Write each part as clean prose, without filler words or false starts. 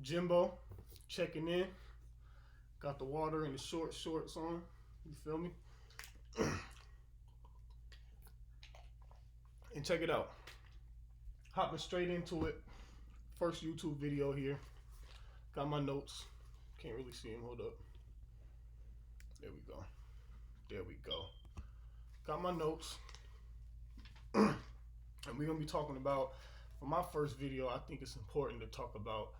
Jimbo checking in. Got the water and the shorts on. You feel me? And check it out. Hopping straight into it. First YouTube video here. Got my notes. Can't really see them. Hold up. There we go. There we go. Got my notes. And we're going to be talking about, for my first video, I think it's important to talk about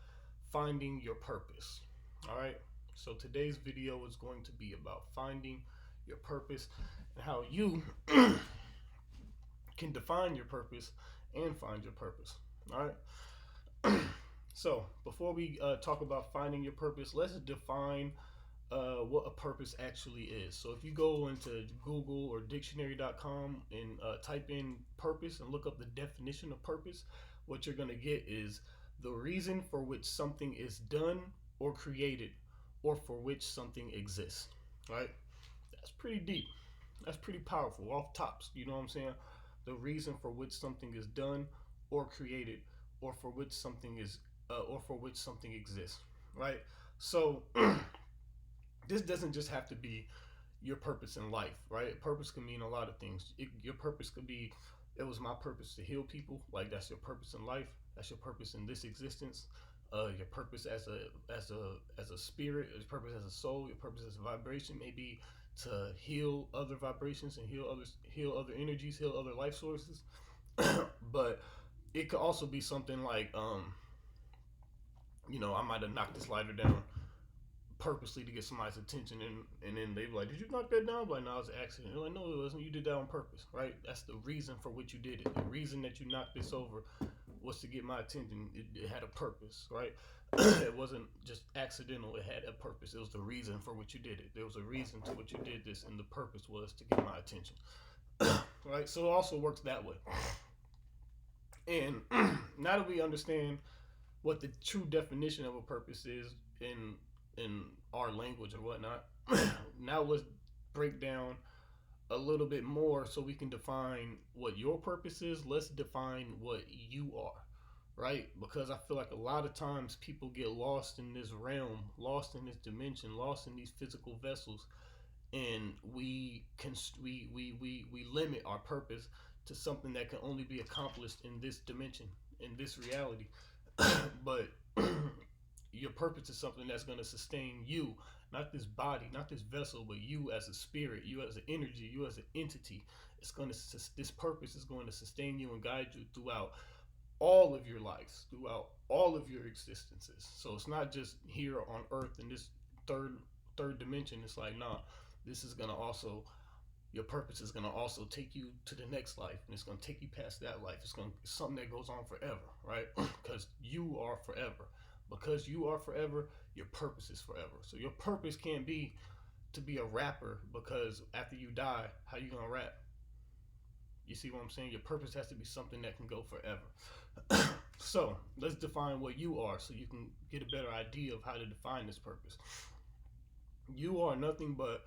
finding your purpose. All right. So today's video is going to be about finding your purpose and how you can define your purpose and find your purpose. All right. So before we talk about finding your purpose, let's define what a purpose actually is. So if you go into Google or dictionary.com and type in purpose and look up the definition of purpose, what you're going to get is the reason for which something is done or created, or for which something exists. Right? That's pretty deep. That's pretty powerful. Off tops, you know what I'm saying? The reason for which something is done or created, or for which something exists. Right? So this doesn't just have to be your purpose in life, right? Purpose can mean a lot of things. Your purpose could be, it was my purpose to heal people. Like, that's your purpose in life. That's your purpose in this existence. Your purpose as a spirit, your purpose as a soul, your purpose as a vibration may be to heal other vibrations and heal other energies, heal other life sources. But it could also be something like, I might have knocked this lighter down purposely to get somebody's attention, and then they be like, "Did you knock that down?" I'm like, "No, it was an accident." They're like, "No, it wasn't. You did that on purpose, right?" That's the reason for which you did it. The reason that you knocked this over was to get my attention. It had a purpose, right? It wasn't just accidental. It had a purpose. It was the reason for which you did it. There was a reason to which you did this, and the purpose was to get my attention. Right? So it also works that way. And now that we understand what the true definition of a purpose is in our language or whatnot, now let's break down a little bit more so we can define what your purpose is. Let's define what you are, right? Because I feel like a lot of times people get lost in this realm, lost in this dimension, lost in these physical vessels, and we limit our purpose to something that can only be accomplished in this dimension, in this reality. But your purpose is something that's going to sustain you, not this body, not this vessel, but you as a spirit, you as an energy, you as an entity. This purpose is going to sustain you and guide you throughout all of your lives, throughout all of your existences. So it's not just here on earth in this third dimension. It's like, nah, this is going to also, your purpose is going to also take you to the next life, and it's going to take you past that life. It's something that goes on forever, right? Because you are forever. Because you are forever, your purpose is forever. So your purpose can't be to be a rapper, because after you die, how you gonna rap? You see what I'm saying? Your purpose has to be something that can go forever. So let's define what you are so you can get a better idea of how to define this purpose. You are nothing but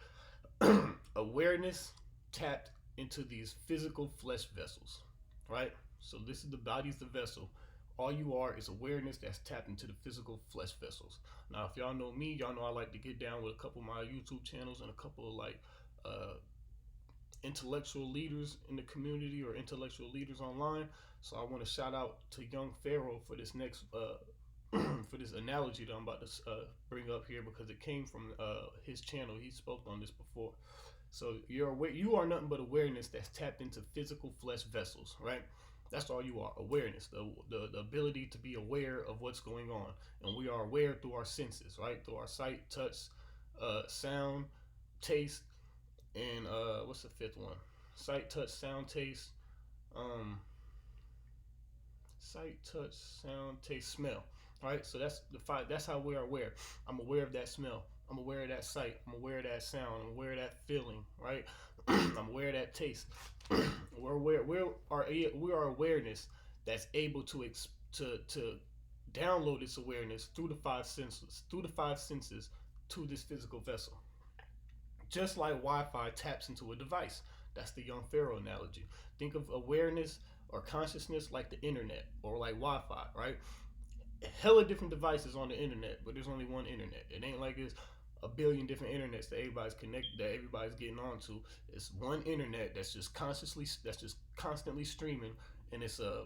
awareness tapped into these physical flesh vessels, right? So this is the body's the vessel. All you are is awareness that's tapped into the physical flesh vessels. Now, if y'all know me, y'all know I like to get down with a couple of my YouTube channels and a couple of intellectual leaders in the community or intellectual leaders online. So I want to shout out to Young Pharaoh for this next for this analogy that I'm about to bring up here, because it came from his channel. He spoke on this before. So you are nothing but awareness that's tapped into physical flesh vessels, right? That's all you are, awareness, the ability to be aware of what's going on. And we are aware through our senses, right? Through our sight, touch, sound, taste, and what's the fifth one? Sight, touch, sound, taste, sight, touch, sound, taste, smell. All right, so that's the five. That's how we are aware. I'm aware of that smell. I'm aware of that sight. I'm aware of that sound. I'm aware of that feeling. Right? I'm aware of that taste. We're aware. We are awareness that's able to download its awareness through the five senses. To this physical vessel. Just like Wi-Fi taps into a device. That's the Young Pharaoh analogy. Think of awareness or consciousness like the internet or like Wi-Fi, right? hella different devices on the internet, but there's only one internet. It ain't like it's a billion different internets that everybody's connected, that everybody's getting onto. It's one internet that's just constantly streaming, and it's a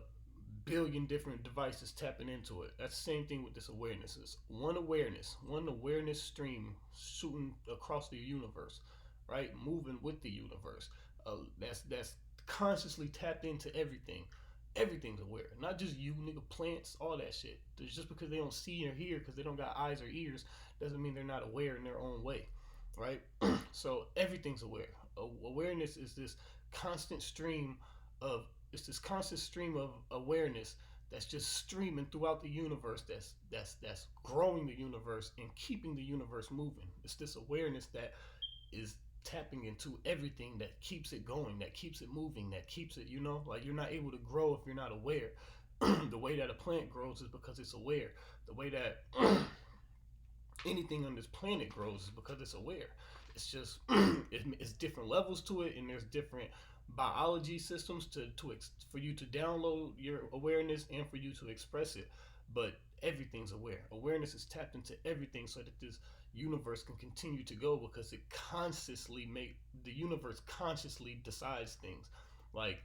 billion different devices tapping into it. That's the same thing with this awareness. It's one awareness stream shooting across the universe, right? Moving with the universe. That's consciously tapped into everything. Everything's aware, not just you, nigga, plants, all that shit. Just because they don't see or hear, because they don't got eyes or ears, doesn't mean they're not aware in their own way, right? So everything's aware. Awareness is this constant stream of it's this constant stream of awareness that's just streaming throughout the universe. That's growing the universe and keeping the universe moving. It's this awareness that is tapping into everything that keeps it going, that keeps it moving, that keeps it, like you're not able to grow if you're not aware. The way that a plant grows is because it's aware. The way that anything on this planet grows is because it's aware. It's just it's different levels to it, and there's different biology systems for you to download your awareness and for you to express it. But everything's aware. Awareness is tapped into everything so that this universe can continue to go because the universe consciously decides things. Like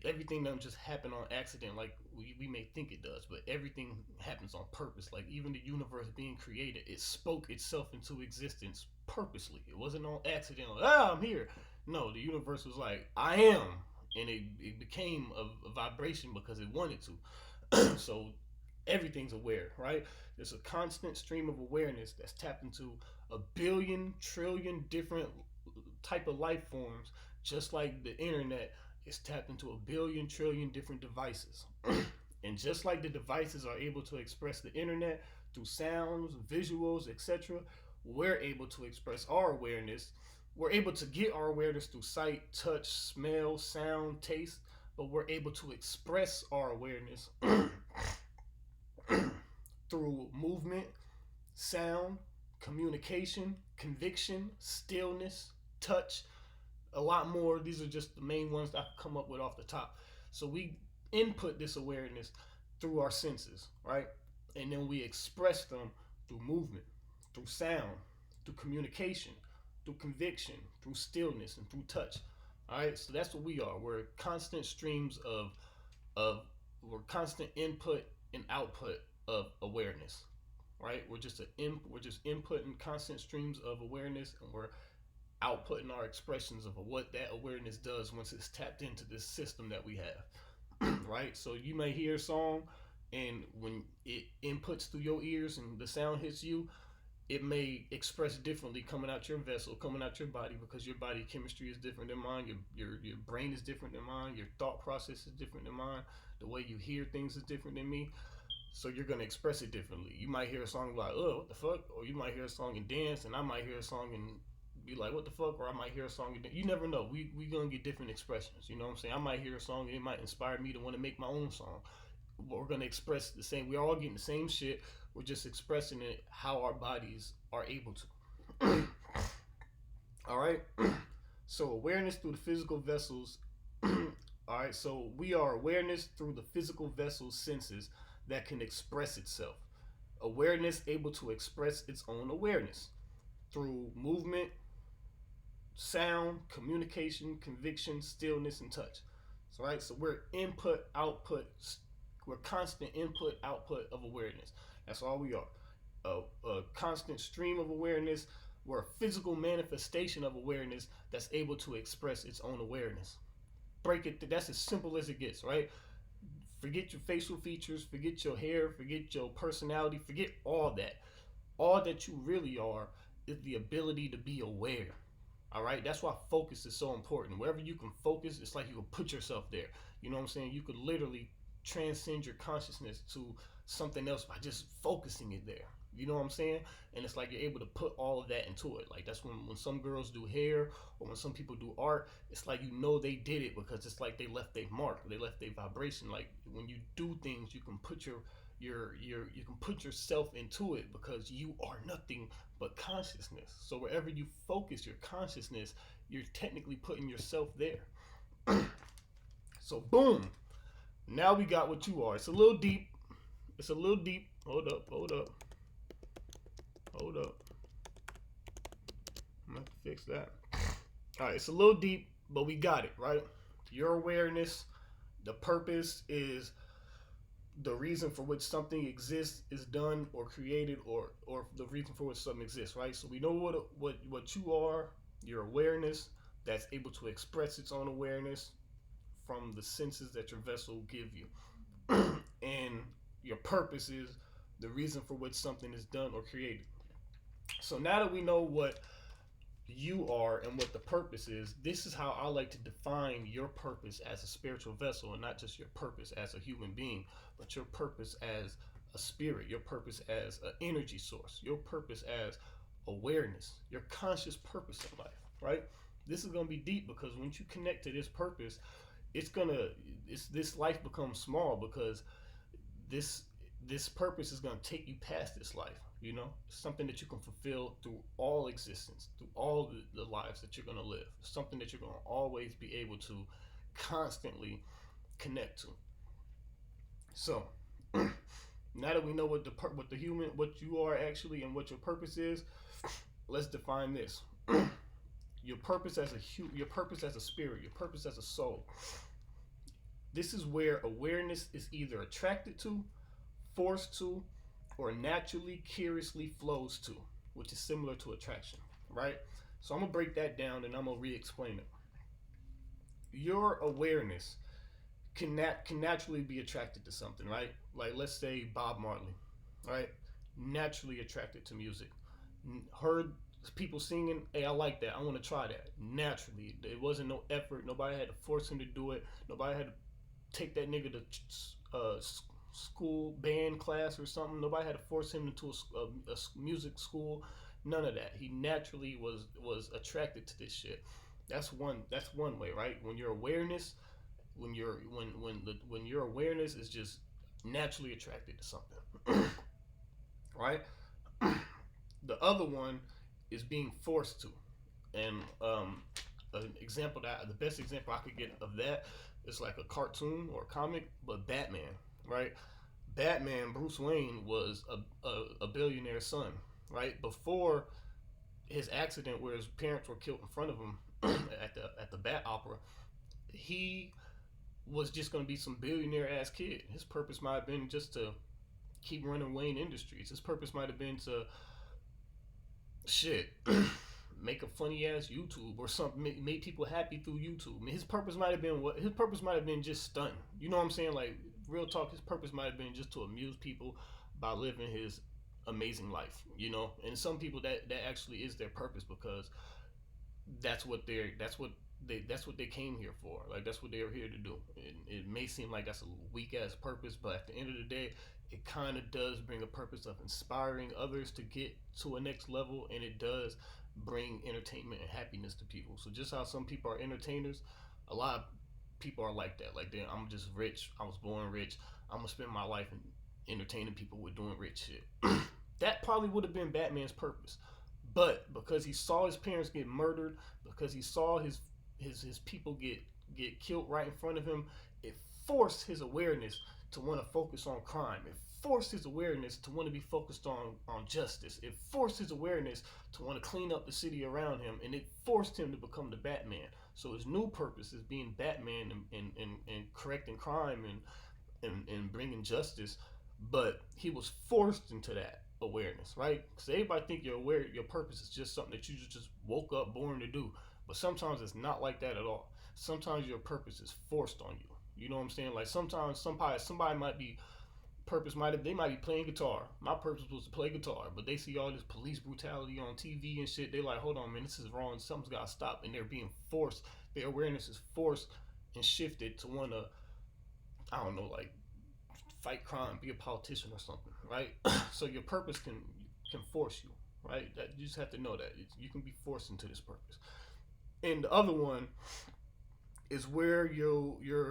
everything doesn't just happen on accident like we may think it does, but everything happens on purpose. Like even the universe being created, it spoke itself into existence purposely. It wasn't on accident, like, I'm here. No, the universe was like, I am. And it became a vibration because it wanted to. So everything's aware, right? There's a constant stream of awareness that's tapped into a billion trillion different type of life forms, just like the internet is tapped into a billion trillion different devices. And just like the devices are able to express the internet through sounds, visuals, etc., we're able to express our awareness. We're able to get our awareness through sight, touch, smell, sound, taste, but we're able to express our awareness through movement, sound, communication, conviction, stillness, touch, a lot more. These are just the main ones that I can come up with off the top. So we input this awareness through our senses, right? And then we express them through movement, through sound, through communication, through conviction, through stillness, and through touch. All right, so that's what we are. We're constant streams of we're constant input and output of awareness, right? We're just inputting constant streams of awareness, and we're outputting our expressions of what that awareness does once it's tapped into this system that we have. Right? So you may hear a song, and when it inputs through your ears and the sound hits you, it may express differently coming out your vessel, coming out your body, because your body chemistry is different than mine. Your brain is different than mine. Your thought process is different than mine. The way you hear things is different than me. So you're gonna express it differently. You might hear a song like, "Oh, what the fuck," or you might hear a song and dance, and I might hear a song and be like, "What the fuck," or I might hear a song and you never know. We gonna get different expressions. You know what I'm saying? I might hear a song and it might inspire me to want to make my own song. But we're gonna express the same. We're all getting the same shit. We're just expressing it how our bodies are able to. All right. So awareness through the physical vessels. All right. So we are awareness through the physical vessels senses that can express itself. Awareness able to express its own awareness through movement, sound, communication, conviction, stillness, and touch. So, right, so we're input, output, we're constant input, output of awareness. That's all we are. A constant stream of awareness. We're a physical manifestation of awareness that's able to express its own awareness. Break it. That's as simple as it gets, right? Forget your facial features, forget your hair, forget your personality, forget all that. All that you really are is the ability to be aware. All right, that's why focus is so important. Wherever you can focus, it's like you can put yourself there. You know what I'm saying? You could literally transcend your consciousness to something else by just focusing it there. You know what I'm saying? And it's like you're able to put all of that into it. Like that's when some girls do hair or when some people do art, it's like you know they did it because it's like they left their mark, they left their vibration. Like when you do things, you can put you can put yourself into it because you are nothing but consciousness. So wherever you focus your consciousness, you're technically putting yourself there. So boom, now we got what you are. It's a little deep, It's a little deep. Hold up, hold up, hold up. I'm gonna have to fix that. All right, it's a little deep, but we got it right. Your awareness, the purpose is the reason for which something exists, is done or created, or the reason for which something exists, right? So we know what you are, your awareness that's able to express its own awareness from the senses that your vessel give you. And your purpose is the reason for which something is done or created. So now that we know what you are and what the purpose is, this is how I like to define your purpose as a spiritual vessel, and not just your purpose as a human being, but your purpose as a spirit, your purpose as an energy source, your purpose as awareness, your conscious purpose in life, right? This is going to be deep because once you connect to this purpose, it's gonna this life becomes small because this this purpose is going to take you past this life, you know, something that you can fulfill through all existence, through all the lives that you're going to live, something that you're going to always be able to constantly connect to. So now that we know what the human, what you are actually, and what your purpose is, let's define this. Your purpose as your purpose as a spirit, your purpose as a soul. This is where awareness is either attracted to, forced to, or naturally, curiously flows to, which is similar to attraction, right? So I'm gonna break that down and I'm gonna re-explain it. Your awareness can naturally be attracted to something, right? Like let's say Bob Marley, right? Naturally attracted to music, heard people singing, hey, I like that, I want to try that. Naturally, it wasn't no effort. Nobody had to force him to do it. Nobody had to take that nigga to school band class or something. Nobody had to force him into a music school. None of that. He naturally was attracted to this shit. That's one way, right? When your awareness, when your awareness is just naturally attracted to something, right? The other one is being forced to, and an example that the best example I could get of that is like a cartoon or a comic, but Batman, right? Batman, Bruce Wayne was a billionaire's son, right? Before his accident where his parents were killed in front of him at the Bat Opera, he was just gonna be some billionaire ass kid. His purpose might have been just to keep running Wayne Industries. His purpose might have been to shit make a funny ass YouTube or something, make people happy through YouTube. I mean, his purpose might have been what his purpose might have been just stunting. You know what I'm saying? Like real talk, his purpose might have been just to amuse people by living his amazing life. You know, and some people that actually is their purpose because that's what they came here for. Like that's what they were here to do. It may seem like that's a weak ass purpose, but at the end of the day, it kind of does bring a purpose of inspiring others to get to a next level, and it does bring entertainment and happiness to people. So just how some people are entertainers, a lot of people are like that. Like, I'm just rich. I was born rich. I'm gonna spend my life entertaining people with doing rich shit. That probably would have been Batman's purpose, but because he saw his parents get murdered, because he saw his people get killed right in front of him, it forced his awareness to want to focus on crime. It forced his awareness to want to be focused on justice. It forced his awareness to want to clean up the city around him, and it forced him to become the Batman. So his new purpose is being Batman and correcting crime and bringing justice, but he was forced into that awareness, right? Because everybody think you're aware your purpose is just something that you just woke up born to do, but sometimes it's not like that at all. Sometimes your purpose is forced on you. You know what I'm saying? Like sometimes somebody might be purpose might have they might be playing guitar. My purpose was to play guitar, but they see all this police brutality on TV and shit. They're like, hold on, man, this is wrong. Something's got to stop, and they're being forced. Their awareness is forced and shifted to want to, I don't know, like fight crime, be a politician or something, right? So your purpose can force you, right? That you just have to know that you can be forced into this purpose. And the other one is where your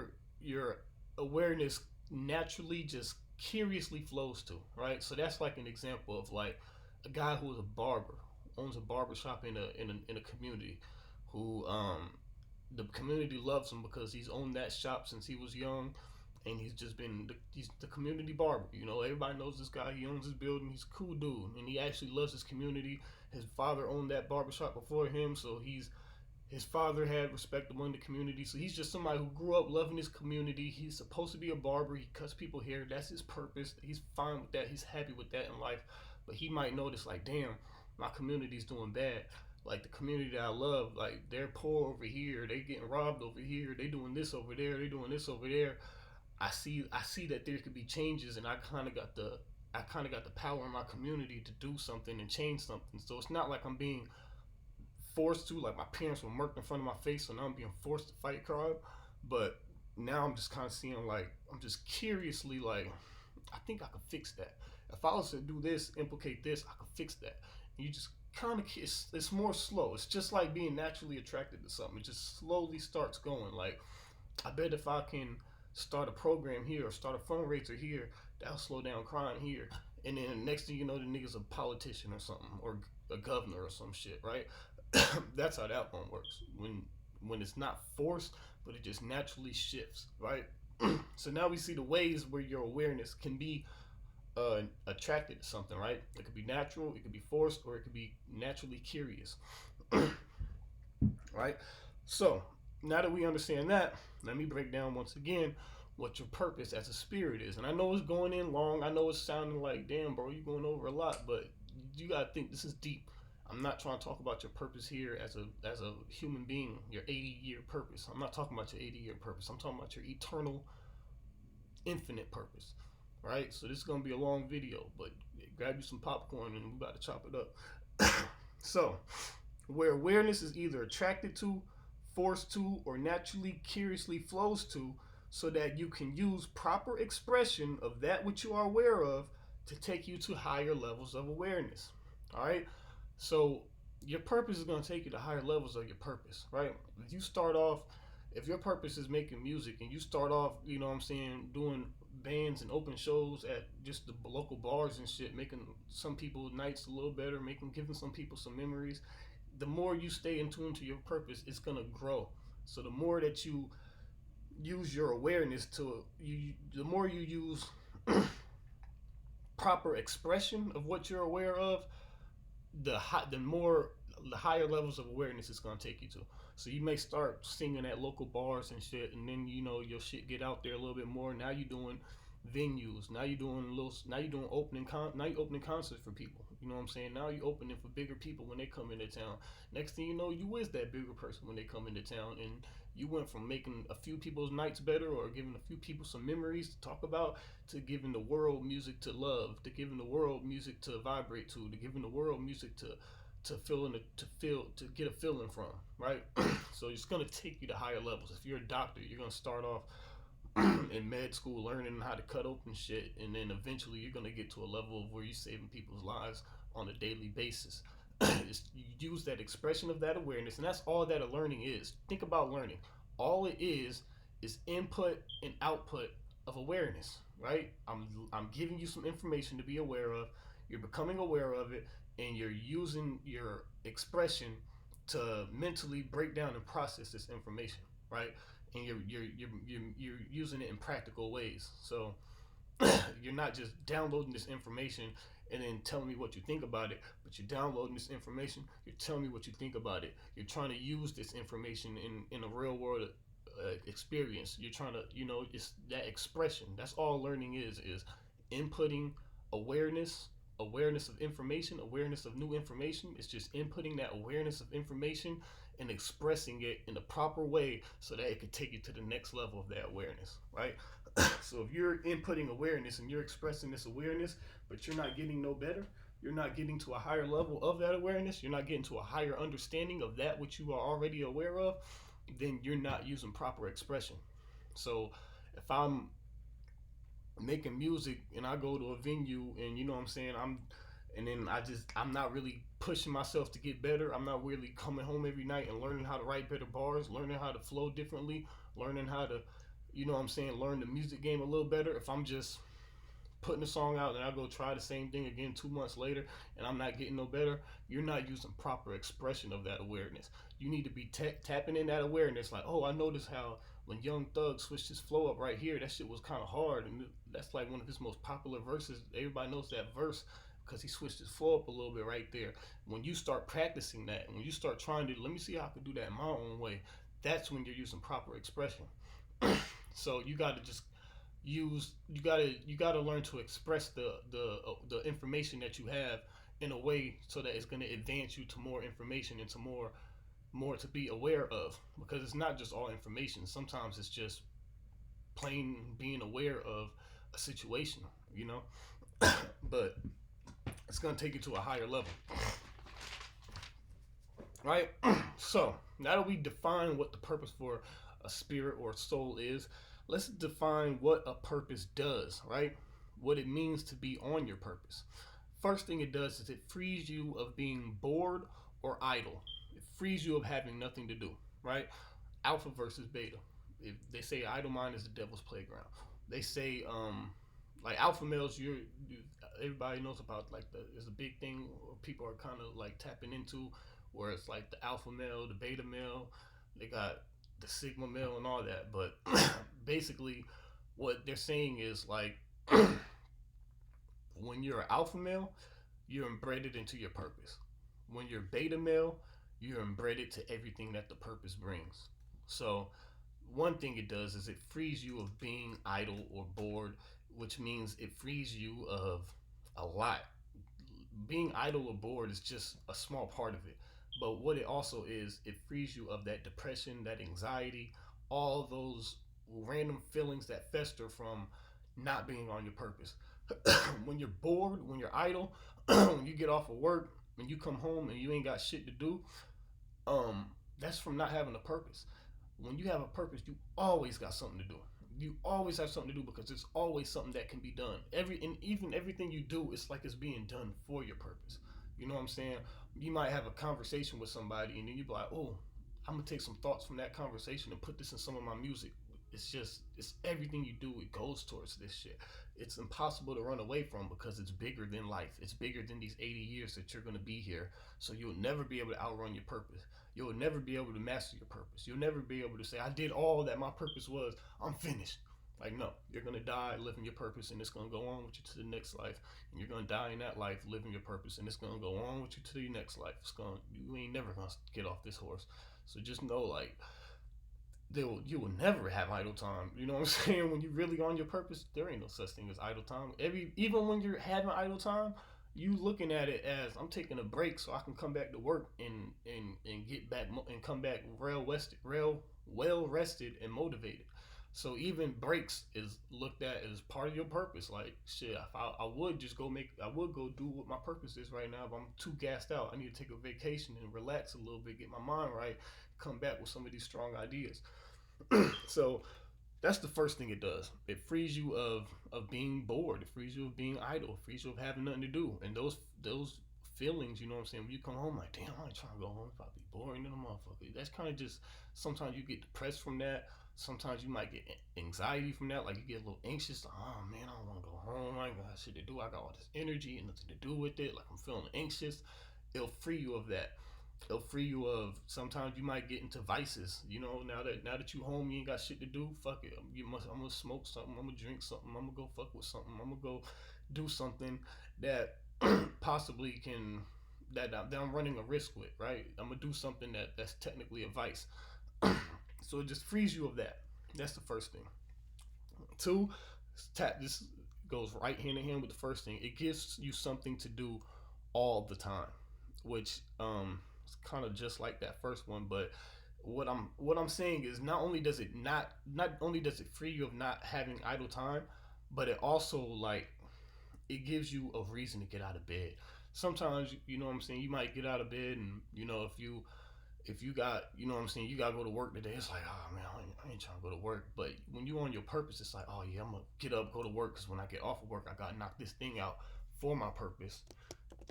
awareness naturally just curiously flows to, right? So that's like an example of like a guy who is a barber, owns a barber shop in a community, who the community loves him because he's owned that shop since he was young, and he's just been he's the community barber. You know, everybody knows this guy. He owns his building. He's a cool dude, and he actually loves his community. His father owned that barbershop before him, so his father had respect among the community. So he's just somebody who grew up loving his community. He's supposed to be a barber. He cuts people hair. That's his purpose. He's fine with that. He's happy with that in life. But he might notice, like, damn, my community's doing bad. Like, the community that I love, like, they're poor over here. They getting robbed over here. They doing this over there. They doing this over there. I see that there could be changes, and I kind of got the power in my community to do something and change something. So it's not like I'm being forced to, like my parents were murked in front of my face, so now I'm being forced to fight crime. But now I'm just kind of seeing, like, I'm just curiously like, I think I could fix that. If I was to do this, implicate this, I could fix that. And you just kind of, it's more slow. It's just like being naturally attracted to something. It just slowly starts going. Like, I bet if I can start a program here or start a fundraiser here, that'll slow down crime here. And then the next thing you know, the nigga's a politician or something, or a governor or some shit, right? That's how that one works. When it's not forced, but it just naturally shifts, right? So now we see the ways where your awareness can be attracted to something, right? It could be natural, it could be forced, or it could be naturally curious, right? So now that we understand that, let me break down once again what your purpose as a spirit is. And I know it's going in long. I know it's sounding like, damn, bro, you're going over a lot, but you gotta think this is deep. I'm not trying to talk about your purpose here as a human being, your 80-year purpose. I'm not talking about your 80-year purpose. I'm talking about your eternal, infinite purpose, right? So this is gonna be a long video, but grab you some popcorn and we about to chop it up. So, where awareness is either attracted to, forced to, or naturally, curiously flows to, so that you can use proper expression of that which you are aware of to take you to higher levels of awareness. All right. So your purpose is going to take you to higher levels of your purpose, right? If you start off, if your purpose is making music and you start off, you know what I'm saying, doing bands and open shows at just the local bars and shit, making some people nights a little better, giving some people some memories, the more you stay in tune to your purpose, it's going to grow. So the more that you use your awareness the more you use proper expression of what you're aware of, the higher levels of awareness it's gonna take you to. So you may start singing at local bars and shit, and then your shit get out there a little bit more. Now you're doing venues. Now you're doing opening concerts for people. You know what I'm saying? Now you're opening for bigger people when they come into town. Next thing you know, you is that bigger person when they come into town, and you went from making a few people's nights better or giving a few people some memories to talk about, to giving the world music to love, to giving the world music to vibrate to giving the world music to get a feeling from, right? So it's gonna take you to higher levels. If you're a doctor, you're gonna start off in med school learning how to cut open shit, and then eventually you're gonna get to a level of where you're saving people's lives on a daily basis. You use that expression of that awareness, and that's all that a learning is. Think about learning. All it is input and output of awareness, right? I'm giving you some information to be aware of. You're becoming aware of it, and you're using your expression to mentally break down and process this information, right? And you're using it in practical ways. So you're not just downloading this information and then telling me what you think about it, but you're downloading this information, you're telling me what you think about it. You're trying to use this information in a real world experience. You're trying to, it's that expression. That's all learning is inputting awareness, awareness of information, awareness of new information. It's just inputting that awareness of information and expressing it in the proper way so that it could take you to the next level of that awareness, right? So if you're inputting awareness and you're expressing this awareness, but you're not getting no better, you're not getting to a higher level of that awareness, you're not getting to a higher understanding of that which you are already aware of, then you're not using proper expression. So if I'm making music and I go to a venue and you know what I'm saying, I'm not really pushing myself to get better. I'm not really coming home every night and learning how to write better bars, learning how to flow differently, learning how to, learn the music game a little better. If I'm just putting a song out and I go try the same thing again 2 months later and I'm not getting no better, you're not using proper expression of that awareness. You need to be tapping in that awareness, like, oh, I notice how when Young Thug switched his flow up right here, that shit was kind of hard, and that's like one of his most popular verses. Everybody knows that verse because he switched his flow up a little bit right there. When you start practicing that, when you start trying to, let me see how I can do that in my own way, that's when you're using proper expression. So you got to just you gotta learn to express the information that you have in a way so that it's going to advance you to more information and to more to be aware of, because it's not just all information. Sometimes it's just plain being aware of a situation, you know. But it's going to take you to a higher level, right? So now that we define what the purpose for a spirit or soul is, let's define what a purpose does, right? What it means to be on your purpose. First thing it does is it frees you of being bored or idle. It frees you of having nothing to do, right? Alpha versus beta. If they say idle mind is the devil's playground. They say like alpha males, everybody knows about, like, there's a big thing people are kind of like tapping into, where it's like the alpha male, the beta male, they got the sigma male and all that. But basically, what they're saying is like when you're an alpha male, you're embedded into your purpose. When you're beta male, you're embedded to everything that the purpose brings. So one thing it does is it frees you of being idle or bored, which means it frees you of a lot. Being idle or bored is just a small part of it. But what it also is, it frees you of that depression, that anxiety, all those random feelings that fester from not being on your purpose. When you're bored, when you're idle, when you get off of work, when you come home and you ain't got shit to do, that's from not having a purpose. When you have a purpose, you always got something to do. You always have something to do because there's always something that can be done. And even everything you do, it's like it's being done for your purpose. You know what I'm saying? You might have a conversation with somebody, and then you be like, "Oh, I'm gonna take some thoughts from that conversation and put this in some of my music." It's everything you do. It goes towards this shit. It's impossible to run away from because it's bigger than life. It's bigger than these 80 years that you're gonna be here. So you'll never be able to outrun your purpose. You'll never be able to master your purpose. You'll never be able to say, "I did all that my purpose was. I'm finished." Like, no, you're gonna die living your purpose, and it's gonna go on with you to the next life. And you're gonna die in that life living your purpose, and it's gonna go on with you to your next life. You ain't never gonna get off this horse. So just know, like, you will never have idle time. You know what I'm saying? When you really on your purpose, there ain't no such thing as idle time. Even when you're having idle time, you looking at it as, I'm taking a break so I can come back to work and get back and come back real well rested and motivated. So even breaks is looked at as part of your purpose. Like, shit, if I would just I would go do what my purpose is right now. If I'm too gassed out, I need to take a vacation and relax a little bit, get my mind right, come back with some of these strong ideas. So that's the first thing it does. It frees you of being bored. It frees you of being idle. It frees you of having nothing to do. And those feelings, you know what I'm saying? When you come home, like, damn, I ain't trying to go home. It's probably boring than a motherfucker. That's kind of just, sometimes you get depressed from that. Sometimes you might get anxiety from that. Like, you get a little anxious. Like, oh man, I don't want to go home. I got shit to do. I got all this energy and nothing to do with it. Like, I'm feeling anxious. It'll free you of that. It'll free you of, sometimes you might get into vices. You know, now that you home, you ain't got shit to do. Fuck it. I'm gonna smoke something. I'm gonna drink something. I'm gonna go fuck with something. I'm gonna go do something that possibly can that I'm running a risk with. Right. I'm gonna do something that's technically a vice. So it just frees you of that. That's the first thing. Two, this goes right hand in hand with the first thing. It gives you something to do all the time, which is kind of just like that first one. But what I'm saying is, not only does it free you of not having idle time, but it also, like, it gives you a reason to get out of bed. Sometimes, you know what I'm saying, you might get out of bed, and if you got, you know what I'm saying, you got to go to work today. It's like, oh man, I ain't trying to go to work. But when you on your purpose, it's like, oh yeah, I'm gonna get up, go to work, because when I get off of work, I got to knock this thing out for my purpose.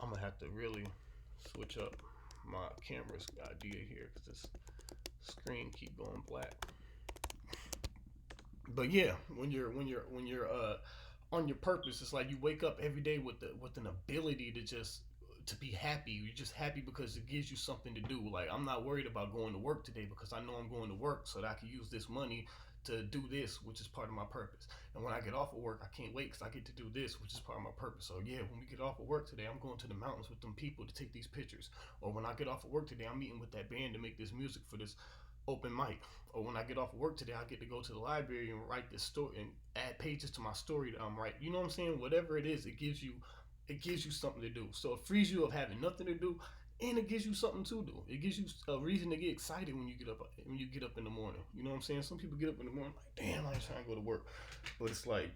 I'm gonna have to really switch up my camera's idea here because this screen keep going black. But yeah, when you're on your purpose, it's like you wake up every day with an ability to just to be happy. You're just happy because it gives you something to do. Like, I'm not worried about going to work today because I know I'm going to work so that I can use this money to do this, which is part of my purpose. And when I get off of work, I can't wait because I get to do this, which is part of my purpose. So yeah, when we get off of work today, I'm going to the mountains with them people to take these pictures. Or when I get off of work today, I'm meeting with that band to make this music for this open mic. Or when I get off of work today, I get to go to the library and write this story and add pages to my story that I'm writing. You know what I'm saying? Whatever it is, it gives you something to do. So it frees you of having nothing to do, and it gives you something to do. It gives you a reason to get excited when you get up in the morning. You know what I'm saying? Some people get up in the morning like, damn, I ain't trying to go to work, but it's like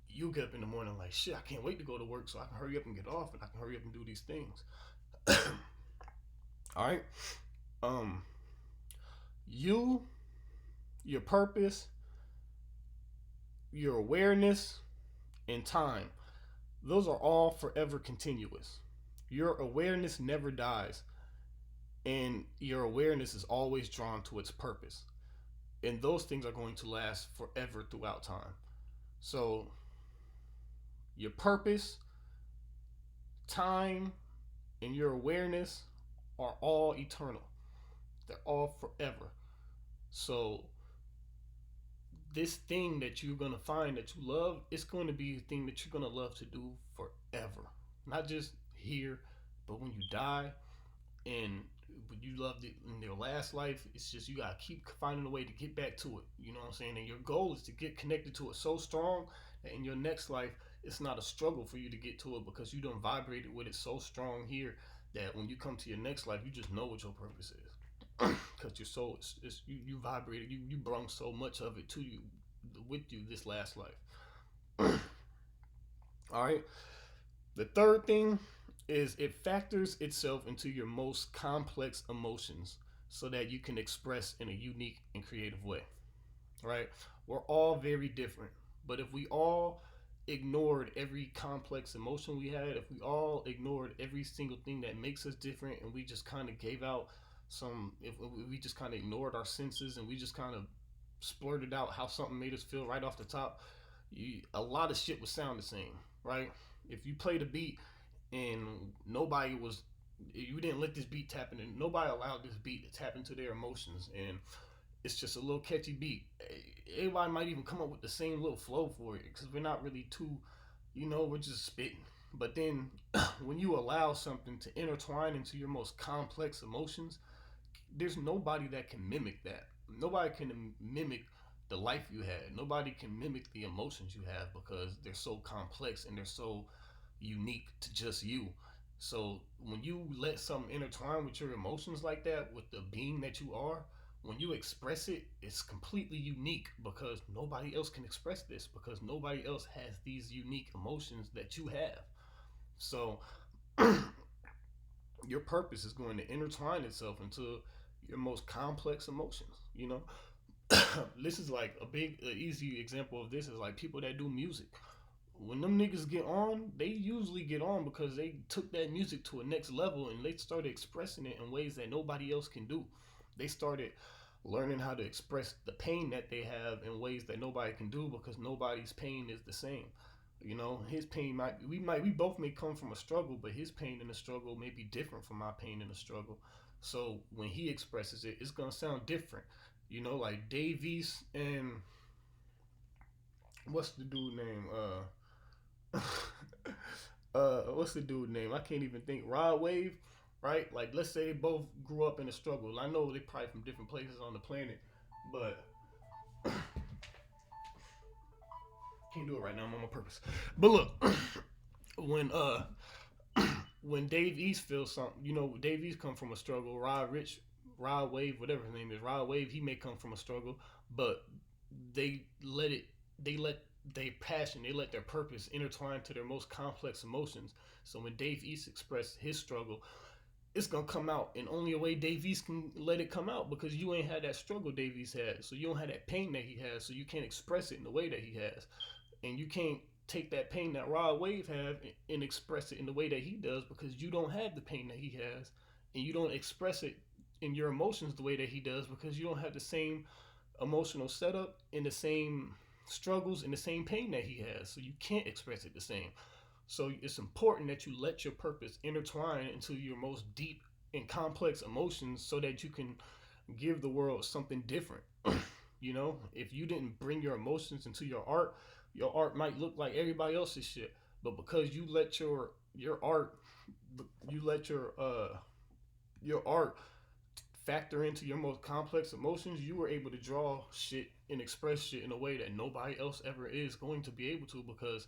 you get up in the morning like, shit, I can't wait to go to work so I can hurry up and get off and I can hurry up and do these things. All right. Um, you, your purpose, your awareness, and time. Those are all forever continuous. Your awareness never dies, and your awareness is always drawn to its purpose. And those things are going to last forever throughout time. So, your purpose, time, and your awareness are all eternal, they're all forever. So, this thing that you're going to find that you love, it's going to be a thing that you're going to love to do forever. Not just here, but when you die, and you loved it in your last life. It's just you gotta keep finding a way to get back to it. You know what I'm saying? And your goal is to get connected to it so strong that in your next life, it's not a struggle for you to get to it because you done vibrated with it so strong here that when you come to your next life, you just know what your purpose is. Because your soul, you vibrated, you brung so much of it to you, with you this last life. All right. The third thing is it factors itself into your most complex emotions so that you can express in a unique and creative way. Right? We're all very different, but if we all ignored every complex emotion we had, if we all ignored every single thing that makes us different, and we just kind of gave out if we just kind of ignored our senses and we just kind of splurted out how something made us feel right off the top, a lot of shit would sound the same, right? If you played a beat and nobody was, you didn't let this beat tap in, and nobody allowed this beat to tap into their emotions, and it's just a little catchy beat, everybody might even come up with the same little flow for it because we're not really too, we're just spitting. But then when you allow something to intertwine into your most complex emotions, there's nobody that can mimic that. Nobody can mimic the life you had. Nobody can mimic the emotions you have because they're so complex and they're so unique to just you. So when you let something intertwine with your emotions like that, with the being that you are, when you express it, it's completely unique because nobody else can express this because nobody else has these unique emotions that you have. So your purpose is going to intertwine itself into your most complex emotions, This is like easy example of this is like people that do music. When them niggas get on, they usually get on because they took that music to a next level and they started expressing it in ways that nobody else can do. They started learning how to express the pain that they have in ways that nobody can do because nobody's pain is the same. His pain we both may come from a struggle, but his pain in the struggle may be different from my pain in the struggle. So when he expresses it, it's gonna sound different. Like Dave East and what's the dude name? What's the dude name? I can't even think. Rod Wave, right? Like, let's say they both grew up in a struggle. I know they probably from different places on the planet, but can't do it right now. I'm on my purpose. But look, when when Dave East feels something, Dave East come from a struggle. Rod Wave, whatever his name is, Rod Wave, he may come from a struggle, but they let it, they let their passion, they let their purpose intertwine to their most complex emotions. So when Dave East expressed his struggle, it's gonna come out in only a way Dave East can let it come out because you ain't had that struggle Dave East had, so you don't have that pain that he has, so you can't express it in the way that he has, and you can't take that pain that Rod Wave have and express it in the way that he does because you don't have the pain that he has, and you don't express it in your emotions the way that he does because you don't have the same emotional setup and the same struggles and the same pain that he has, so you can't express it the same. So it's important that you let your purpose intertwine into your most deep and complex emotions so that you can give the world something different. You know, if you didn't bring your emotions into your art might look like everybody else's shit. But because you let your art you let your art factor into your most complex emotions, you were able to draw shit and express shit in a way that nobody else ever is going to be able to, because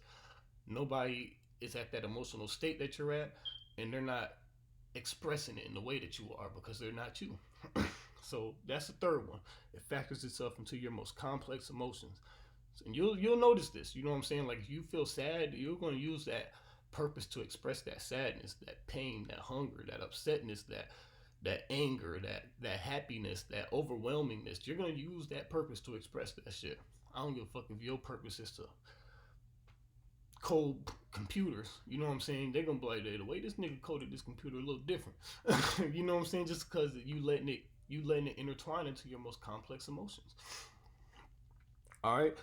nobody is at that emotional state that you're at, and they're not expressing it in the way that you are because they're not you. So that's the third one. It factors itself into your most complex emotions. And you'll notice this. You know what I'm saying? Like if you feel sad, you're going to use that purpose to express that sadness, that pain, that hunger, that upsetness, that anger, that happiness, that overwhelmingness. You're going to use that purpose to express that shit. I don't give a fuck if your purpose is to code computers. You know what I'm saying? They're gonna be like, the way this nigga coded this computer a little different. You know what I'm saying? Just because you letting it intertwine into your most complex emotions. All right.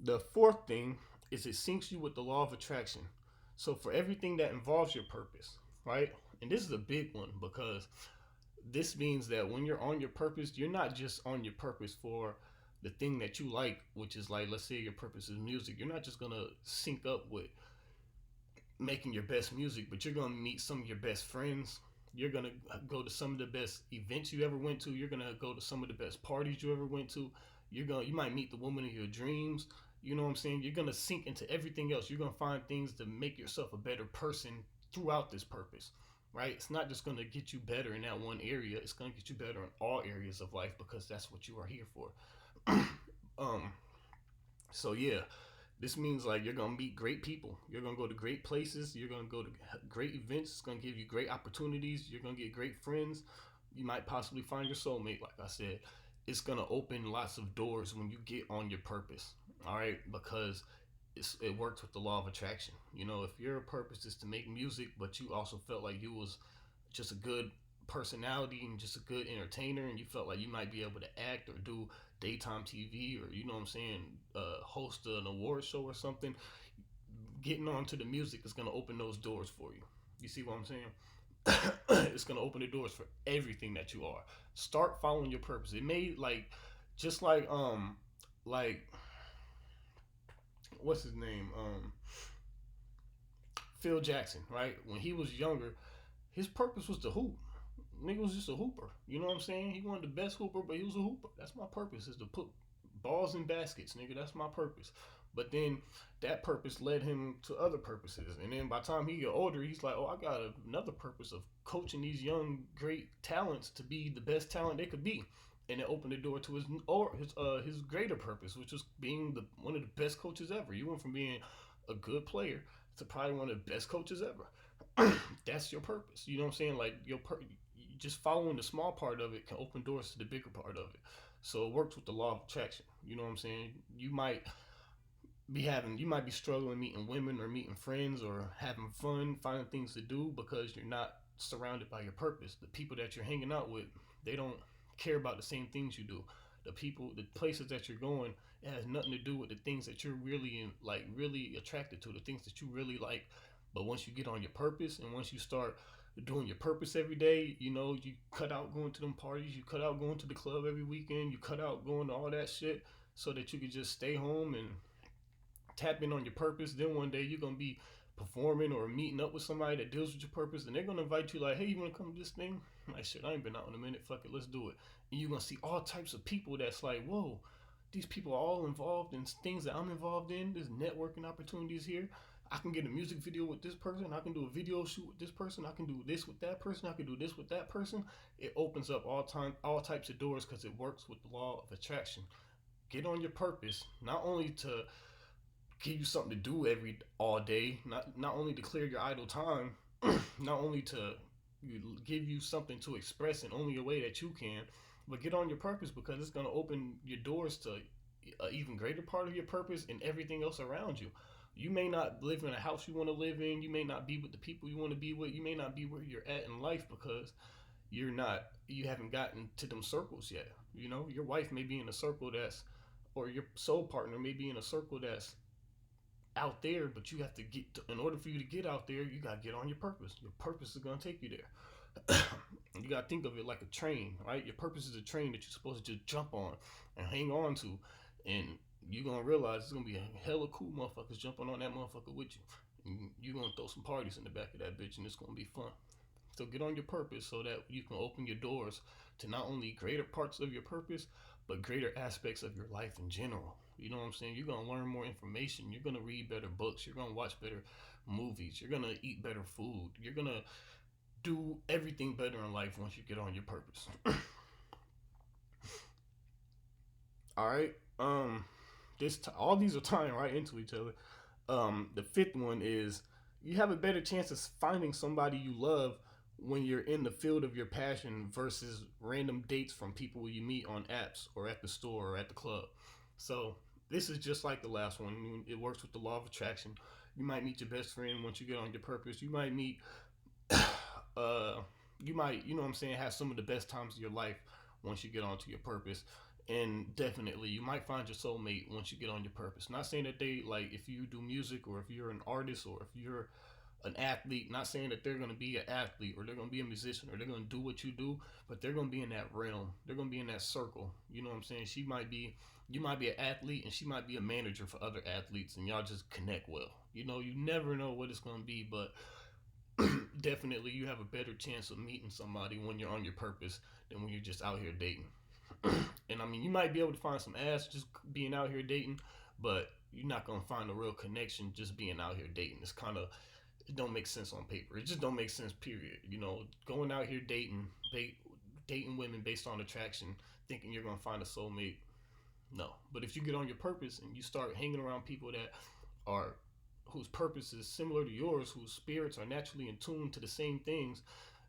The fourth thing is it syncs you with the law of attraction. So for everything that involves your purpose, right? And this is a big one because this means that when you're on your purpose, you're not just on your purpose for the thing that you like, which is like, let's say your purpose is music. You're not just gonna sync up with making your best music, but you're gonna meet some of your best friends. You're gonna go to some of the best events you ever went to. You're gonna go to some of the best parties you ever went to. You might meet the woman of your dreams. You know what I'm saying? You're gonna sink into everything else. You're gonna find things to make yourself a better person throughout this purpose, right? It's not just gonna get you better in that one area. It's gonna get you better in all areas of life because that's what you are here for. um. So yeah, this means like you're gonna meet great people. You're gonna go to great places. You're gonna go to great events. It's gonna give you great opportunities. You're gonna get great friends. You might possibly find your soulmate. Like I said, it's gonna open lots of doors when you get on your purpose. All right, because it works with the law of attraction. You know, if your purpose is to make music, but you also felt like you was just a good personality and just a good entertainer, and you felt like you might be able to act or do daytime TV, or you know what I'm saying, host an award show or something, getting onto the music is gonna open those doors for you. You see what I'm saying? It's gonna open the doors for everything that you are. Start following your purpose. It may like just like what's his name? Phil Jackson, right? When he was younger, his purpose was to hoop. Nigga was just a hooper. You know what I'm saying? He wasn't the best hooper, but he was a hooper. That's my purpose, is to put balls in baskets, nigga. That's my purpose. But then that purpose led him to other purposes. And then by the time he got older, he's like, oh, I got another purpose of coaching these young, great talents to be the best talent they could be. And it opened the door to his greater purpose, which was being one of the best coaches ever. You went from being a good player to probably one of the best coaches ever. That's your purpose. You know what I'm saying? Like just following the small part of it can open doors to the bigger part of it. So it works with the law of attraction. You know what I'm saying? You might be struggling meeting women or meeting friends or having fun, finding things to do because you're not surrounded by your purpose. The people that you're hanging out with, they don't care about the same things you do. The places that you're going, it has nothing to do with the things that you're really really attracted to, the things that you really like. But once you get on your purpose and once you start doing your purpose every day, you know, you cut out going to them parties, you cut out going to the club every weekend, you cut out going to all that shit so that you can just stay home and tap in on your purpose. Then one day you're gonna be performing or meeting up with somebody that deals with your purpose, and they're gonna invite you like, hey, you wanna come to this thing? I'm like, shit, I ain't been out in a minute. Fuck it, let's do it. And you're gonna see all types of people that's like, whoa, these people are all involved in things that I'm involved in. There's networking opportunities here. I can get a music video with this person. I can do a video shoot with this person. I can do this with that person. I can do this with that person. It opens up all types of doors because it works with the law of attraction. Get on your purpose, not only to give you something to do all day, not only to clear your idle time, not only to give you something to express in only a way that you can, but get on your purpose because it's going to open your doors to an even greater part of your purpose and everything else around you. You may not live in a house you want to live in. You may not be with the people you want to be with. You may not be where you're at in life because you haven't gotten to them circles yet. You know, your wife may be in a circle or your soul partner may be in a circle that's out there, but you have to in order for you to get out there, you gotta get on your purpose. Your purpose is gonna take you there. You gotta think of it like a train, right? Your purpose is a train that you're supposed to just jump on and hang on to, and you're gonna realize it's gonna be a hella cool motherfuckers jumping on that motherfucker with you. And you're gonna throw some parties in the back of that bitch, and it's gonna be fun. So get on your purpose so that you can open your doors to not only greater parts of your purpose, but greater aspects of your life in general. You know what I'm saying? You're gonna learn more information. You're gonna read better books. You're gonna watch better movies. You're gonna eat better food. You're gonna do everything better in life once you get on your purpose. All right. All these are tying right into each other. The fifth one is you have a better chance of finding somebody you love when you're in the field of your passion versus random dates from people you meet on apps or at the store or at the club. So this is just like the last one. It works with the law of attraction. You might meet your best friend once you get on your purpose. You might meet, you might, you know what I'm saying, have some of the best times of your life once you get onto your purpose. And definitely, you might find your soulmate once you get on your purpose. Not saying that they, like, if you do music or if you're an artist or if you're an athlete, not saying that they're going to be an athlete or they're going to be a musician or they're going to do what you do, but they're going to be in that realm. They're going to be in that circle. You know what I'm saying? You might be an athlete and she might be a manager for other athletes, and y'all just connect well. You know, you never know what it's going to be, but definitely you have a better chance of meeting somebody when you're on your purpose than when you're just out here dating. And I mean, you might be able to find some ass just being out here dating, but you're not gonna find a real connection just being out here dating. It's kind of, it don't make sense on paper. It just don't make sense. Period. You know, going out here dating women based on attraction, thinking you're gonna find a soulmate. No, but if you get on your purpose and you start hanging around people that are whose purpose is similar to yours, whose spirits are naturally in tune to the same things,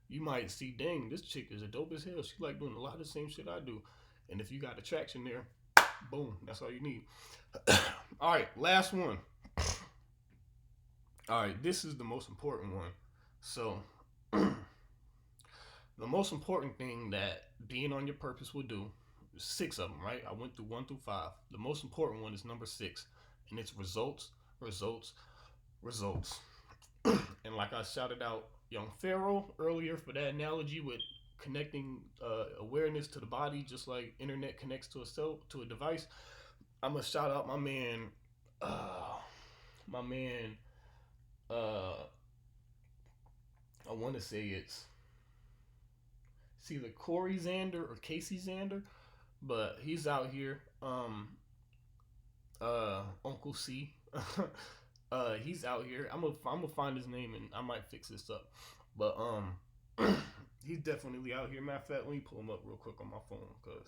you might see, dang, this chick is a dope as hell. She like doing a lot of the same shit I do. And if you got attraction there, boom, that's all you need. All right, last one. All right, this is the most important one. So, the most important thing that being on your purpose will do, six of them, right? I went through 1 through 5. The most important one is number 6, and it's results, results, results. And like I shouted out Young Pharaoh earlier for that analogy with connecting awareness to the body, just like internet connects to a device. I'm gonna shout out my man, my man. I want to say it's either Corey Xander or Casey Xander, but he's out here. Uncle C. He's out here. I'm gonna find his name and I might fix this up. But he's definitely out here. Matter of fact, let me pull him up real quick on my phone because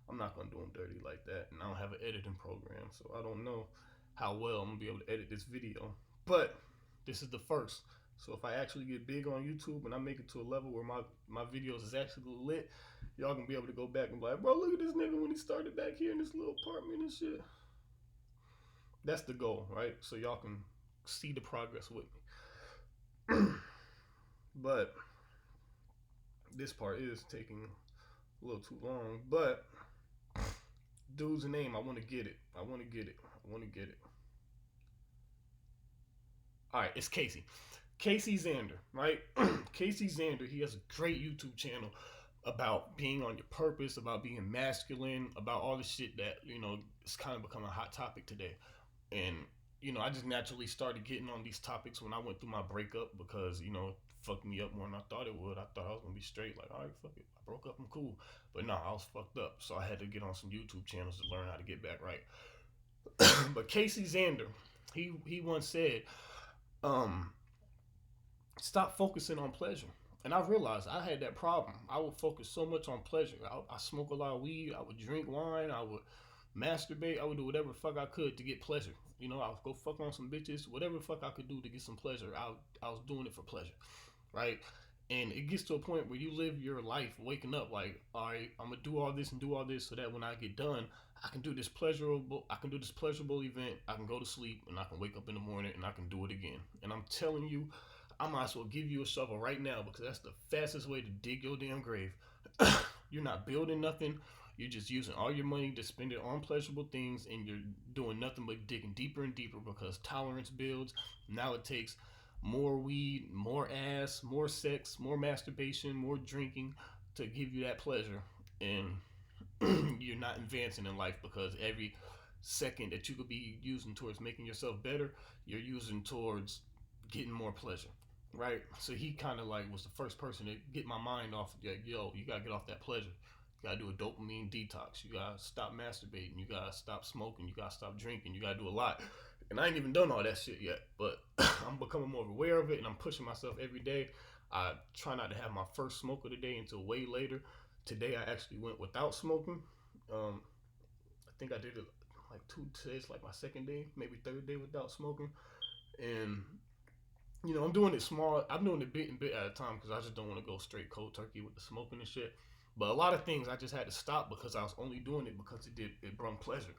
I'm not gonna do him dirty like that, and I don't have an editing program, so I don't know how well I'm gonna be able to edit this video. But this is the first. So if I actually get big on YouTube and I make it to a level where my videos is actually lit, y'all gonna be able to go back and be like, bro, look at this nigga when he started back here in this little apartment and shit. That's the goal, right? So y'all can see the progress with me. But this part is taking a little too long. But dude's name, I want to get it. I want to get it. I want to get it. All right, it's Casey. Casey Xander, right? Casey Xander, he has a great YouTube channel about being on your purpose, about being masculine, about all the shit that, you know, it's kind of become a hot topic today. And, you know, I just naturally started getting on these topics when I went through my breakup because, you know, it fucked me up more than I thought it would. I thought I was going to be straight, like, all right, fuck it. I broke up, I'm cool. But no, I was fucked up. So I had to get on some YouTube channels to learn how to get back right. But Casey Xander, he once said, stop focusing on pleasure. And I realized I had that problem. I would focus so much on pleasure. I smoke a lot of weed. I would drink wine. I would masturbate. I would do whatever the fuck I could to get pleasure. You know, I would go fuck on some bitches. Whatever the fuck I could do to get some pleasure, I was doing it for pleasure, right? And it gets to a point where you live your life waking up like, all right, I'm gonna do all this and do all this so that when I get done, I can do this pleasurable event. I can go to sleep and I can wake up in the morning and I can do it again. And I'm telling you, I might as well give you a shovel right now because that's the fastest way to dig your damn grave. You're not building nothing. You're just using all your money to spend it on pleasurable things, and you're doing nothing but digging deeper and deeper because tolerance builds. Now it takes more weed, more ass, more sex, more masturbation, more drinking to give you that pleasure. And you're not advancing in life because every second that you could be using towards making yourself better, you're using towards getting more pleasure. Right? So he kind of like was the first person to get my mind off, like, yo, you gotta get off that pleasure. You gotta do a dopamine detox. You gotta stop masturbating. You gotta stop smoking. You gotta stop drinking. You gotta do a lot. And I ain't even done all that shit yet, but I'm becoming more aware of it, and I'm pushing myself every day. I try not to have my first smoke of the day until way later. Today I actually went without smoking. I think I did it like today's like my second day, maybe third day without smoking, and I'm doing it small. I'm doing it bit and bit at a time because I just don't want to go straight cold turkey with the smoking and shit. But a lot of things I just had to stop because I was only doing it because it brought pleasure.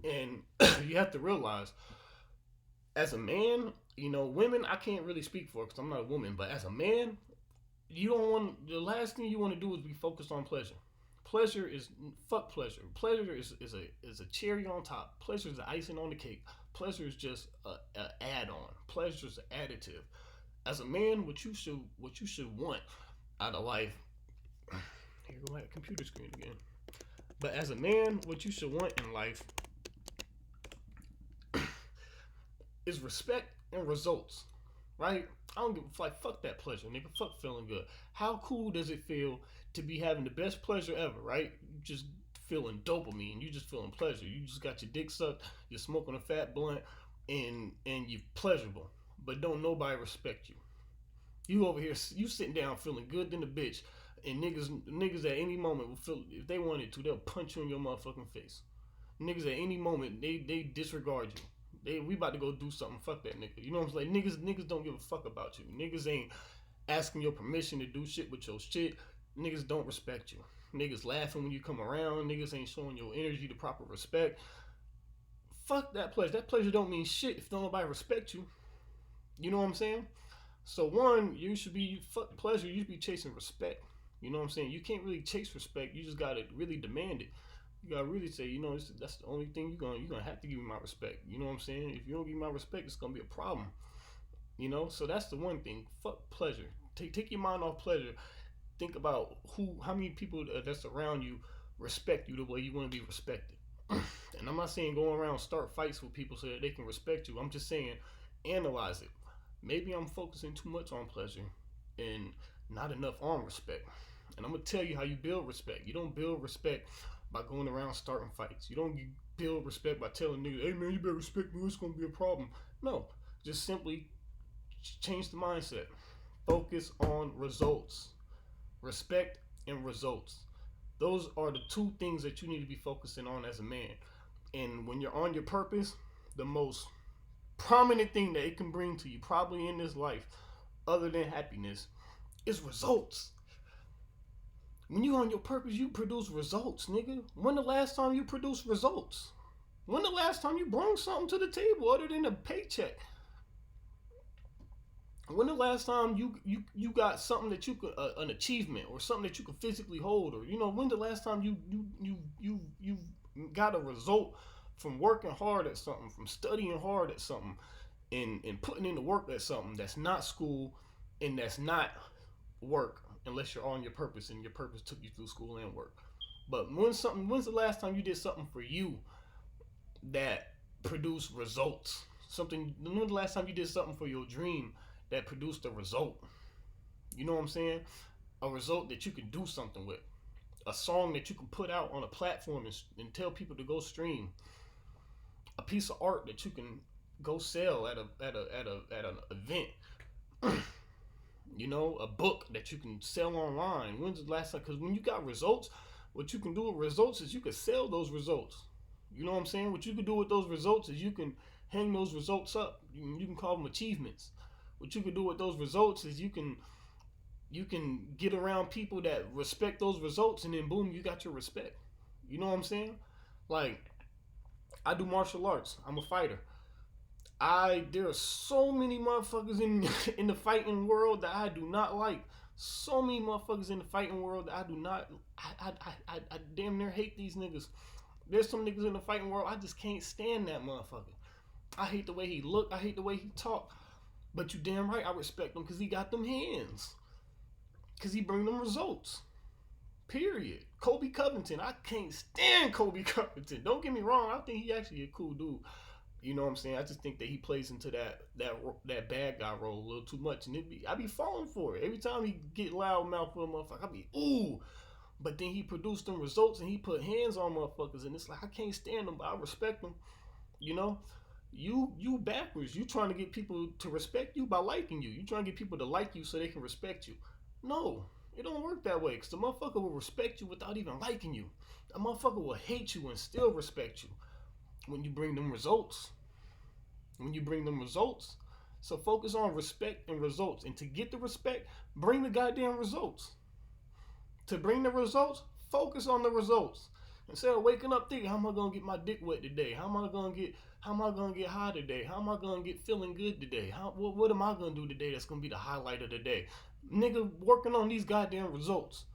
And you have to realize, as a man, women I can't really speak for because I'm not a woman. But as a man, you don't want the last thing you want to do is be focused on pleasure. Pleasure is fuck pleasure. Pleasure is a cherry on top. Pleasure is the icing on the cake. Pleasure is just a add on. Pleasure is an additive. As a man, what you should want out of life. Here go my computer screen again. But as a man, what you should want in life is respect and results, right? I don't give a fuck. Fuck that pleasure, nigga. Fuck feeling good. How cool does it feel to be having the best pleasure ever, right? You just feeling dopamine. You just feeling pleasure. You just got your dick sucked. You're smoking a fat blunt, and you're pleasurable. But don't nobody respect you. You over here, you sitting down feeling good than a bitch, and niggas at any moment will feel if they wanted to, they'll punch you in your motherfucking face. Niggas at any moment they disregard you. We about to go do something. Fuck that nigga. You know what I'm saying? Niggas don't give a fuck about you. Niggas ain't asking your permission to do shit with your shit. Niggas don't respect you. Niggas laughing when you come around. Niggas ain't showing your energy the proper respect. Fuck that pleasure. That pleasure don't mean shit if don't nobody respect you. You know what I'm saying? So one, you should be fuck pleasure. You should be chasing respect. You know what I'm saying? You can't really chase respect. You just gotta really demand it. You gotta really say, that's the only thing you're gonna have to give me my respect. You know what I'm saying? If you don't give me my respect, it's gonna be a problem. So that's the one thing. Fuck pleasure. Take your mind off pleasure. Think about how many people that's around you respect you the way you want to be respected. And I'm not saying go around start fights with people so that they can respect you. I'm just saying analyze it. Maybe I'm focusing too much on pleasure and not enough on respect. And I'm gonna tell you how you build respect. You don't build respect by going around starting fights. You don't build respect by telling niggas, hey man, you better respect me, it's gonna be a problem. No, just simply change the mindset. Focus on results. Respect and results. Those are the two things that you need to be focusing on as a man. And when you're on your purpose, the most prominent thing that it can bring to you, probably in this life, other than happiness, is results. When you on your purpose, you produce results, nigga. When the last time you produced results? When the last time you brought something to the table other than a paycheck? When the last time you got something that you could an achievement or something that you could physically hold, or when the last time you got a result from working hard at something, from studying hard at something, and putting in the work at something that's not school and that's not work, unless you're on your purpose and your purpose took you through school and work. But when's the last time you did something for you that produced results? When's the last time you did something for your dream that produced a result? You know what I'm saying? A result that you can do something with. A song that you can put out on a platform and tell people to go stream. A piece of art that you can go sell at an event. A book that you can sell online. When's the last time? Because when you got results, what you can do with results is you can sell those results. You know what I'm saying? What you can do with those results is you can hang those results up. You can call them achievements. What you can do with those results is you can get around people that respect those results, and then boom, you got your respect. You know what I'm saying? Like, I do martial arts. I'm a fighter. There are so many motherfuckers in the fighting world that I do not like. So many motherfuckers in the fighting world that I do not. I damn near hate these niggas. There's some niggas in the fighting world I just can't stand that motherfucker. I hate the way he look. I hate the way he talk. But you damn right I respect him because he got them hands. Because he bring them results. Period. Kobe Covington. I can't stand Kobe Covington. Don't get me wrong. I think he actually a cool dude. You know what I'm saying? I just think that he plays into that bad guy role a little too much, and I be falling for it every time he get loud mouth with a motherfucker. I be ooh, but then he produced them results and he put hands on motherfuckers, and it's like I can't stand him, but I respect him. You know, you backwards. You trying to get people to respect you by liking you. You trying to get people to like you so they can respect you. No, it don't work that way. Cause the motherfucker will respect you without even liking you. The motherfucker will hate you and still respect you when you bring them results. When you bring them results. So focus on respect and results. And to get the respect, bring the goddamn results. To bring the results, focus on the results. Instead of waking up thinking, how am I gonna get my dick wet today? How am I gonna get high today? How am I gonna get feeling good today? What am I gonna do today that's gonna be the highlight of the day? Nigga working on these goddamn results.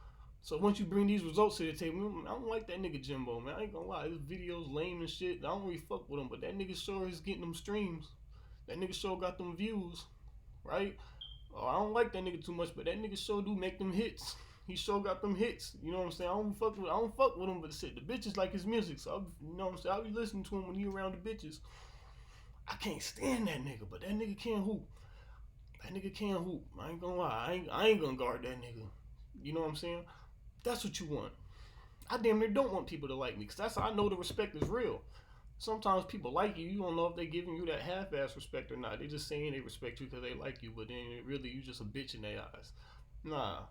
So once you bring these results to the table, I don't like that nigga Jimbo, man. I ain't gonna lie, his video's lame and shit. I don't really fuck with him, but that nigga sure is getting them streams. That nigga sure got them views, right? Oh, I don't like that nigga too much, but that nigga sure do make them hits. He sure got them hits. You know what I'm saying? I don't fuck with him, but shit, the bitches like his music. So you know what I'm saying? I'll be listening to him when he around the bitches. I can't stand that nigga, but that nigga can hoop. That nigga can hoop. I ain't gonna lie. I ain't gonna guard that nigga. You know what I'm saying? That's what you want. I damn near don't want people to like me because that's how I know the respect is real. Sometimes people like you, you don't know if they're giving you that half-ass respect or not. They just saying they respect you because they like you, but then really you just a bitch in their eyes. Nah,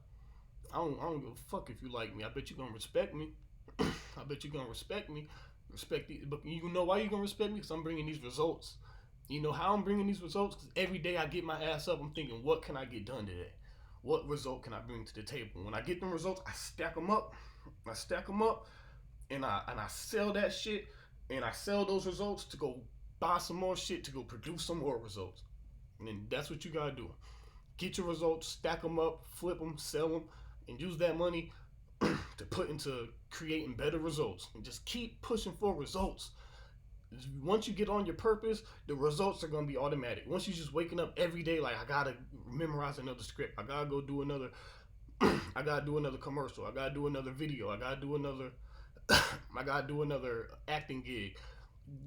I don't give a fuck if you like me. I bet you gonna respect me. I bet you gonna respect me. But you know why you gonna respect me? Because I'm bringing these results. You know how I'm bringing these results? Because every day I get my ass up, I'm thinking, what can I get done today? What result can I bring to the table? When I get them results, I stack them up. And I sell that shit, and I sell those results to go buy some more shit to go produce some more results. And then that's what you gotta do. Get your results, stack them up, flip them, sell them, and use that money to put into creating better results. And just keep pushing for results. Once you get on your purpose, the results are gonna be automatic. Once you just waking up every day like I gotta memorize another script, I gotta go do another I gotta do another commercial, I gotta do another video, I gotta do another acting gig.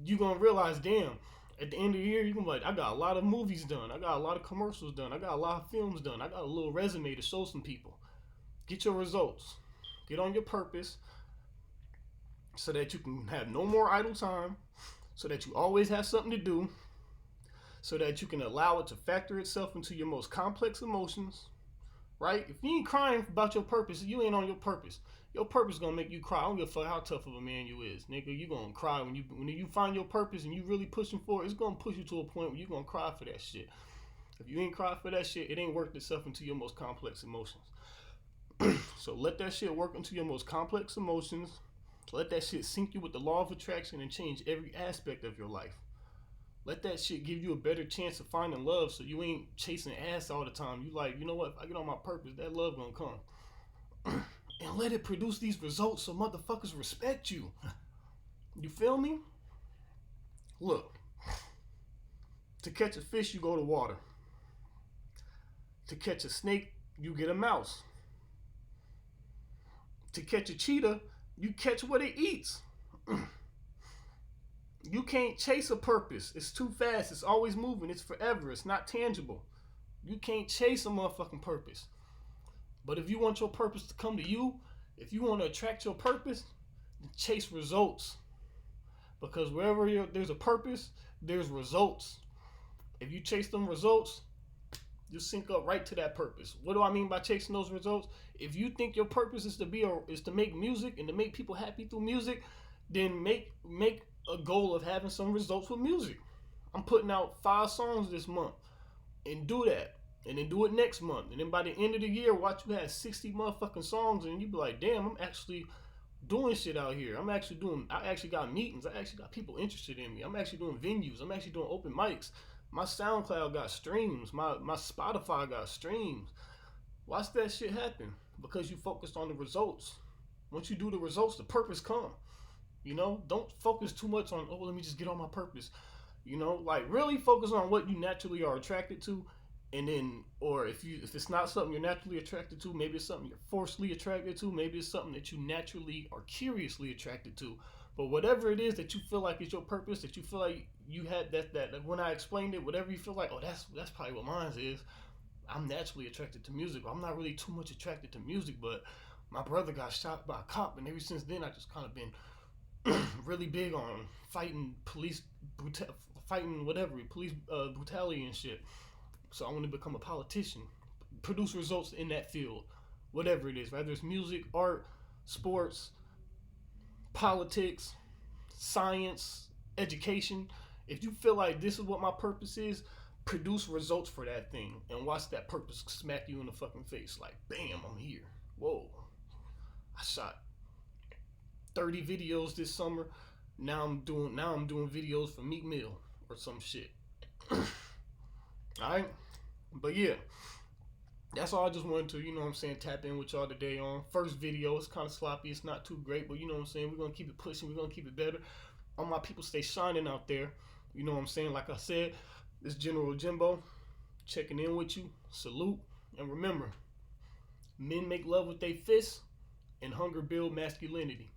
You're gonna realize, damn, at the end of the year, you're gonna be like, I got a lot of movies done, I got a lot of commercials done, I got a lot of films done, I got a little resume to show some people. Get your results. Get on your purpose so that you can have no more idle time, so that you always have something to do, so that you can allow it to factor itself into your most complex emotions, right? If you ain't crying about your purpose, you ain't on your purpose. Your purpose is gonna make you cry. I don't give a fuck how tough of a man you is, nigga. You gonna cry when you find your purpose and you really pushing for it. It's gonna push you to a point where you gonna cry for that shit. If you ain't cry for that shit, it ain't worked itself into your most complex emotions. So let that shit work into your most complex emotions. Let that shit sink you with the law of attraction and change every aspect of your life. Let that shit give you a better chance of finding love so you ain't chasing ass all the time. You like, you know what? If I get on my purpose, that love gonna come. And let it produce these results so motherfuckers respect you. You feel me? Look. To catch a fish, you go to water. To catch a snake, you get a mouse. To catch a cheetah, you catch what it eats. You can't chase a purpose. It's too fast. It's always moving. It's forever. It's not tangible. You can't chase a motherfucking purpose. But if you want your purpose to come to you, if you want to attract your purpose, chase results. Because wherever there's a purpose, there's results. If you chase them results, you sync up right to that purpose. What do I mean by chasing those results? If you think your purpose is to make music and to make people happy through music, then make a goal of having some results with music. I'm putting out 5 songs this month, and do that, and then do it next month, and then by the end of the year, watch you have 60 motherfucking songs, and you be like, damn, I'm actually doing shit out here. I actually got meetings. I actually got people interested in me. I'm actually doing venues. I'm actually doing open mics. My SoundCloud got streams. My Spotify got streams. Watch that shit happen because you focused on the results. Once you do the results, the purpose come. Don't focus too much on, oh, let me just get on my purpose. Like really focus on what you naturally are attracted to, and then, or if it's not something you're naturally attracted to, maybe it's something you're forcefully attracted to, maybe it's something that you naturally or curiously attracted to. But whatever it is that you feel like is your purpose, that you feel like you had that like when I explained it, whatever you feel like, oh, that's probably what mine is. I'm naturally attracted to music. I'm not really too much attracted to music, but my brother got shot by a cop, and ever since then I just kind of been really big on fighting fighting whatever police brutality and shit. So I want to become a politician, produce results in that field, whatever it is, whether it's music, art, sports, politics, science, education. If you feel like this is what my purpose is, produce results for that thing and watch that purpose smack you in the fucking face. Like, bam, I'm here. Whoa. I shot 30 videos this summer. Now I'm doing videos for Meek Mill or some shit. Alright? But yeah. That's all I just wanted to, tap in with y'all today on. First video, it's kind of sloppy, it's not too great, but we're gonna keep it pushing, we're gonna keep it better. All my people stay shining out there. Like I said, this General Jimbo checking in with you. Salute. And remember, men make love with their fists and hunger build masculinity.